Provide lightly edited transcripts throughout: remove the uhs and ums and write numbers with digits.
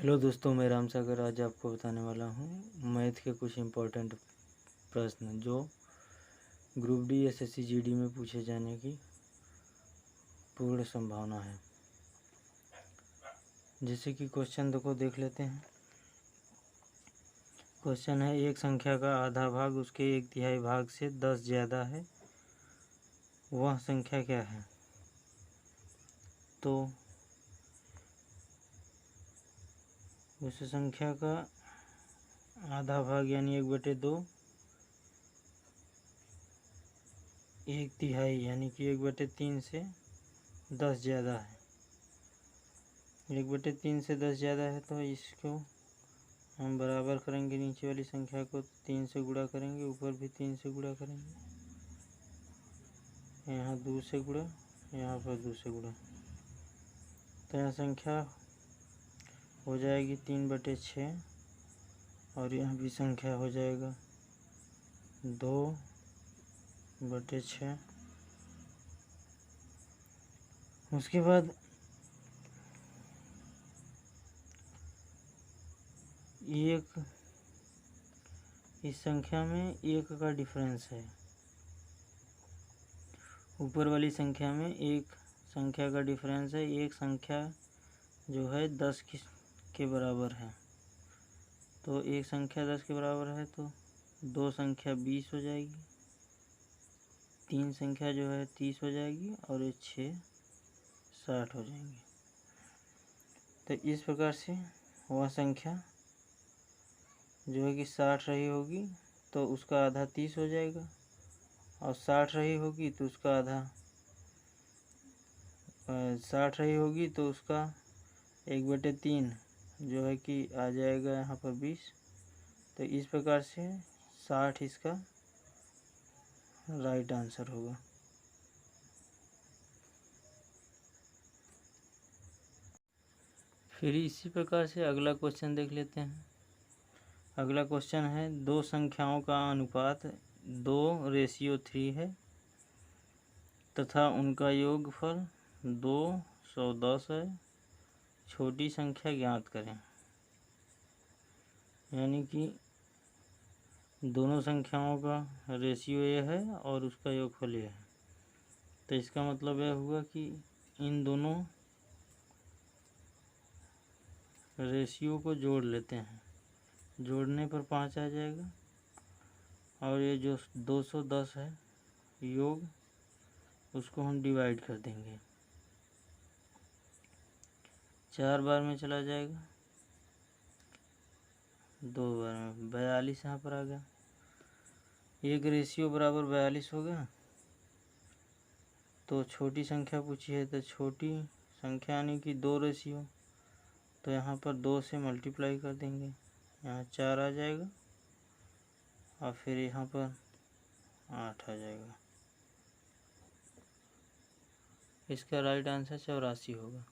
Hello दोस्तों, मैं राम सागर आज आपको बताने वाला हूँ मैथ के कुछ इम्पोर्टेंट प्रश्न जो ग्रुप डी एसएससी जीडी में पूछे जाने की पूर्ण संभावना है। जैसे कि क्वेश्चन देखो देख लेते हैं। क्वेश्चन है, एक संख्या का आधा भाग उसके 1/3 भाग से 10 ज़्यादा है, वह संख्या क्या है? तो उस संख्या का आधा भाग यानी 1/2, 1/3 यानी कि 1/3 से 10 ज़्यादा है। 1/3 से 10 ज़्यादा है तो इसको हम बराबर करेंगे, नीचे वाली संख्या को 3 से गुणा करेंगे, ऊपर भी 3 से गुणा करेंगे, यहाँ 2 से गुणा, यहाँ पर 2 से गुणा, तो यहाँ संख्या हो जाएगी 3/6 और यहाँ भी संख्या हो जाएगा 2/6। उसके बाद एक इस संख्या में 1 का डिफरेंस है, ऊपर वाली संख्या में एक संख्या का डिफरेंस है। एक संख्या जो है 10 के बराबर है, तो एक संख्या 10 के बराबर है तो 2 संख्या 20 हो जाएगी, 3 संख्या जो है 30 हो जाएगी और 6 60 हो जाएंगे। तो इस प्रकार से वह संख्या जो है कि 60 रही होगी तो उसका आधा 30 हो जाएगा, और 60 रही होगी तो उसका आधा 60 रही होगी तो उसका 1/3 जो है कि आ जाएगा यहाँ पर 20। तो इस प्रकार से 60 इसका राइट आंसर होगा। फिर इसी प्रकार से अगला क्वेश्चन देख लेते हैं। अगला क्वेश्चन है, दो संख्याओं का अनुपात 2:3 है तथा उनका योगफल 210 है, छोटी संख्या ज्ञात करें। यानी कि दोनों संख्याओं का रेशियो ये है और उसका योगफल ये है, तो इसका मतलब यह हुआ कि इन दोनों रेशियो को जोड़ लेते हैं, जोड़ने पर 5 आ जाएगा, और ये जो 210 है योग उसको हम डिवाइड कर देंगे, 4 बार में चला जाएगा, 2 बार में 42 यहाँ पर आ गया। एक रेशियो बराबर 42 हो गया। तो छोटी संख्या पूछी है तो छोटी संख्या यानी कि 2 रेशियो, तो यहाँ पर 2 से मल्टीप्लाई कर देंगे, यहाँ 4 आ जाएगा और फिर यहाँ पर 8 आ जाएगा। इसका राइट आंसर 84 होगा।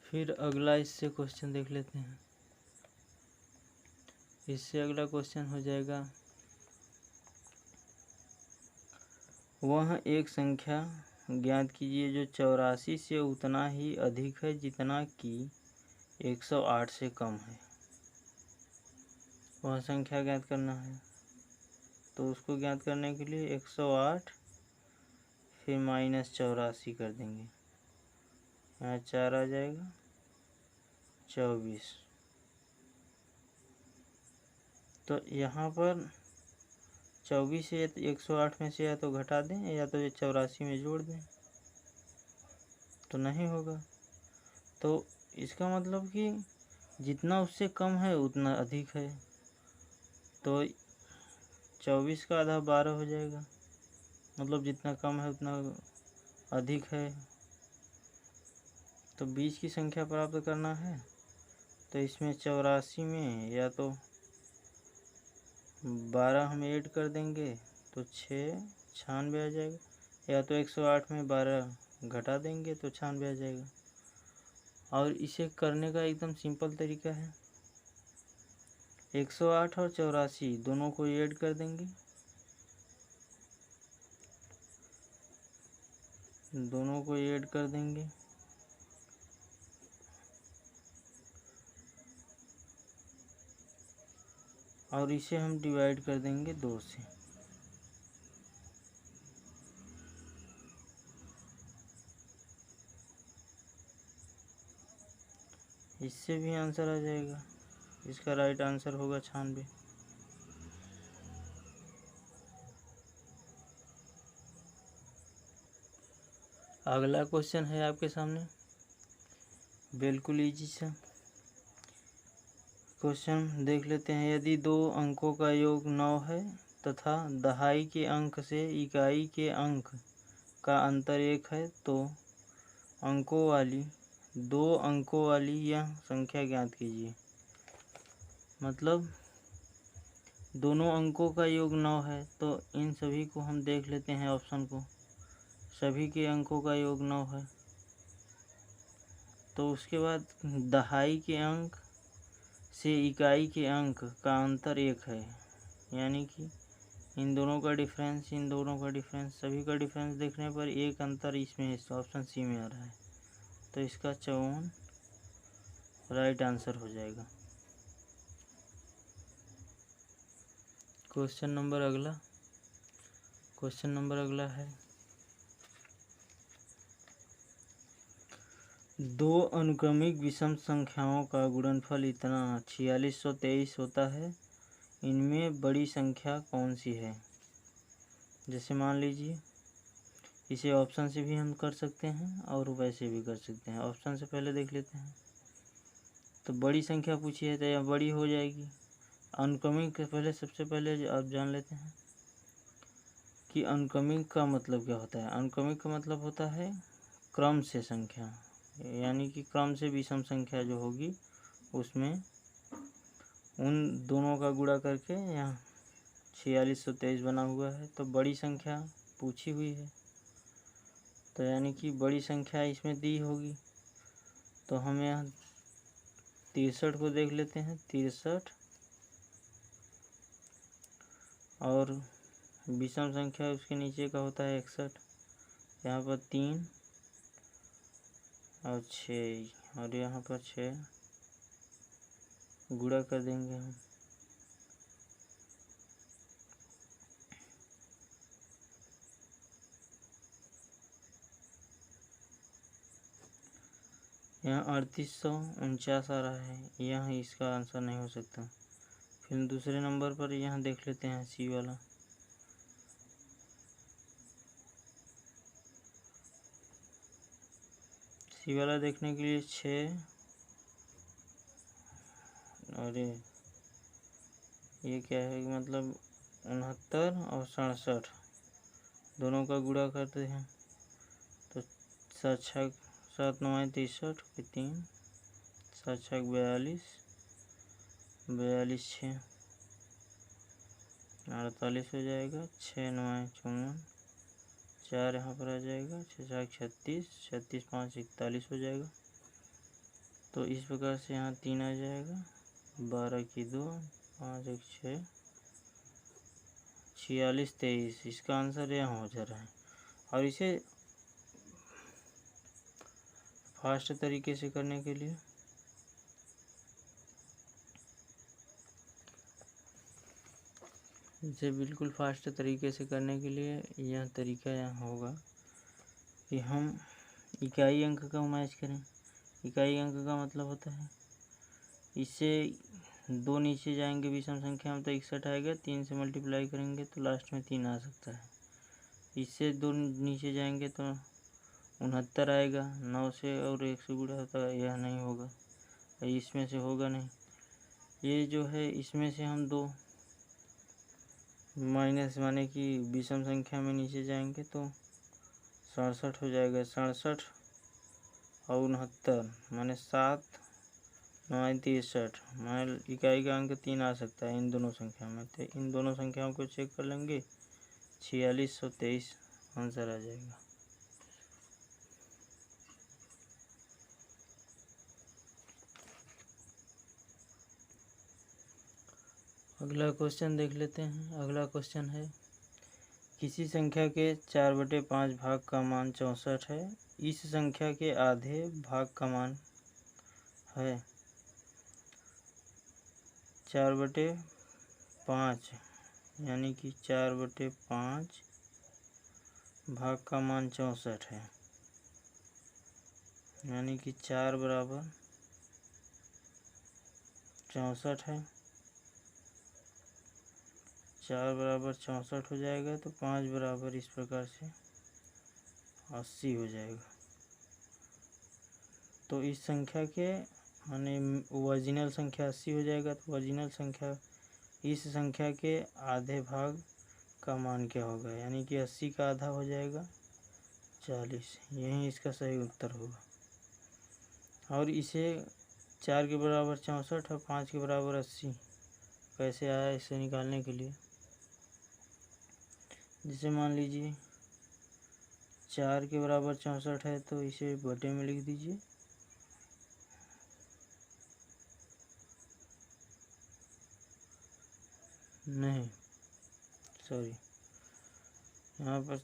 फिर अगला इससे क्वेश्चन देख लेते हैं। इससे अगला क्वेश्चन हो जाएगा, वह एक संख्या ज्ञात कीजिए जो 84 से उतना ही अधिक है जितना कि 108 से कम है। वह संख्या ज्ञात करना है, तो उसको ज्ञात करने के लिए 108 फिर -84 कर देंगे, यहाँ 4 आ जाएगा, 24। तो यहाँ पर 24 से 108 में से या तो घटा दें या तो 84 में जोड़ दें, तो नहीं होगा। तो इसका मतलब कि जितना उससे कम है उतना अधिक है, तो 24 का आधा 12 हो जाएगा, मतलब जितना कम है उतना अधिक है। तो 20 की संख्या प्राप्त करना है, तो इसमें 84 में या तो 12 हम ऐड कर देंगे तो 6 96 आ जाएगा, या तो 108 में 12 घटा देंगे तो 96 आ जाएगा। और इसे करने का एकदम सिंपल तरीका है, 108 और 84 दोनों को ऐड कर देंगे, दोनों को ऐड कर देंगे और इसे हम डिवाइड कर देंगे 2 से। इससे भी आंसर आ जाएगा। इसका राइट आंसर होगा 96। अगला क्वेश्चन है आपके सामने, बिल्कुल इजी सा क्वेश्चन देख लेते हैं। यदि 2 अंकों का योग 9 है तथा दहाई के अंक से इकाई के अंक का अंतर 1 है तो दो अंकों वाली यह संख्या ज्ञात कीजिए। मतलब दोनों अंकों का योग 9 है तो इन सभी को हम देख लेते हैं ऑप्शन को। सभी के अंकों का योग 9 है तो उसके बाद दहाई के अंक से इकाई के अंक का अंतर 1 है, यानी कि इन दोनों का डिफरेंस सभी का डिफरेंस देखने पर एक अंतर इसमें है, ऑप्शन सी में आ रहा है। तो इसका 54 राइट आंसर हो जाएगा। क्वेश्चन नंबर अगला है, 2 अनुक्रमिक विषम संख्याओं का गुणनफल इतना 4623 होता है, इनमें बड़ी संख्या कौन सी है। जैसे मान लीजिए, इसे ऑप्शन से भी हम कर सकते हैं और वैसे भी कर सकते हैं। ऑप्शन से पहले देख लेते हैं। तो बड़ी संख्या पूछी है तो यह बड़ी हो जाएगी। अनुक्रमिक के पहले सबसे पहले आप जान लेते हैं कि अनुक्रमिक का मतलब क्या होता है। अनुक्रमिक का मतलब होता है क्रम से संख्या, यानी कि क्रम से विषम संख्या जो होगी उसमें उन दोनों का गुणा करके यहाँ 4623 बना हुआ है। तो बड़ी संख्या पूछी हुई है तो यानी कि बड़ी संख्या इसमें दी होगी। तो हम यहाँ 63 को देख लेते हैं। 63 और विषम संख्या उसके नीचे का होता है 61। यहाँ पर 3 और 6 और यहाँ पर 6 गुणा कर देंगे हम। यहाँ 3849 आ रहा है, यहाँ इसका आंसर नहीं हो सकता। फिर दूसरे नंबर पर यहाँ देख लेते हैं सी वाला। सी वाला देखने के लिए 6 और ये क्या है, मतलब 69 और 67 दोनों का गुणा करते हैं तो 7 9 63 फिर 3 7 42 42 6 48 हो जाएगा। 6 9 54 4 यहाँ पर आ जाएगा। 6 36 36 5 41 हो जाएगा। तो इस प्रकार से यहाँ 3 आ जाएगा। 12 की 2 5 1 6 46 23 इसका आंसर यहाँ हो जा रहा है। और इसे फास्ट तरीके से करने के लिए बिल्कुल फास्ट तरीके से करने के लिए यह तरीका यहाँ होगा कि हम इकाई अंक का मैच करें। इकाई अंक का मतलब होता है इससे 2 नीचे जाएंगे विषम संख्या में तो 61 आएगा। 3 से मल्टीप्लाई करेंगे तो लास्ट में 3 आ सकता है। इससे 2 नीचे जाएंगे तो 69 आएगा। 9 से और 1 से गुणा होता है, यह नहीं होगा, इसमें से होगा नहीं। ये जो है इसमें से हम 2 माइनस माने कि विषम संख्या में नीचे जाएंगे तो 67 हो जाएगा। 67 और 69 माने 7 9 63 माने इकाई का अंक 3 आ सकता है इन दोनों संख्या में। तो इन दोनों संख्याओं को चेक कर लेंगे, 4623 आंसर आ जाएगा। अगला क्वेश्चन देख लेते हैं। अगला क्वेश्चन है, किसी संख्या के 4/5 भाग का मान 64 है, इस संख्या के आधे भाग का मान है 4/5 5, यानी कि 4/5 भाग का मान 64 है, यानी कि 4 बराबर 64 है। 4 बराबर 64 हो जाएगा तो 5 बराबर इस प्रकार से 80 हो जाएगा। तो इस संख्या के माने ओरिजिनल संख्या 80 हो जाएगा, तो ओरिजिनल संख्या इस संख्या के आधे भाग का मान क्या होगा, यानी कि 80 का आधा हो जाएगा 40। यही इसका सही उत्तर होगा। और इसे 4 के बराबर 64 और 5 के बराबर 80 कैसे आया, इसे निकालने के लिए जैसे मान लीजिए 4 के बराबर 64 है तो इसे बटे में लिख दीजिए। नहीं सॉरी, यहाँ पर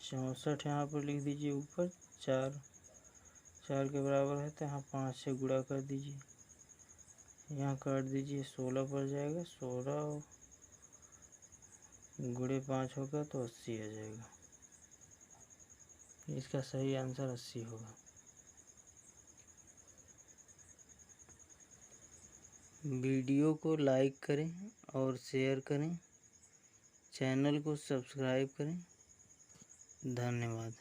64 यहाँ पर लिख दीजिए ऊपर। 4 के बराबर है तो यहाँ 5 से गुणा कर दीजिए, यहाँ काट दीजिए, 16 पड़ जाएगा। 16 गुणे 5 होगा तो 80 आ जाएगा। इसका सही आंसर 80 होगा। वीडियो को लाइक करें और शेयर करें, चैनल को सब्सक्राइब करें। धन्यवाद।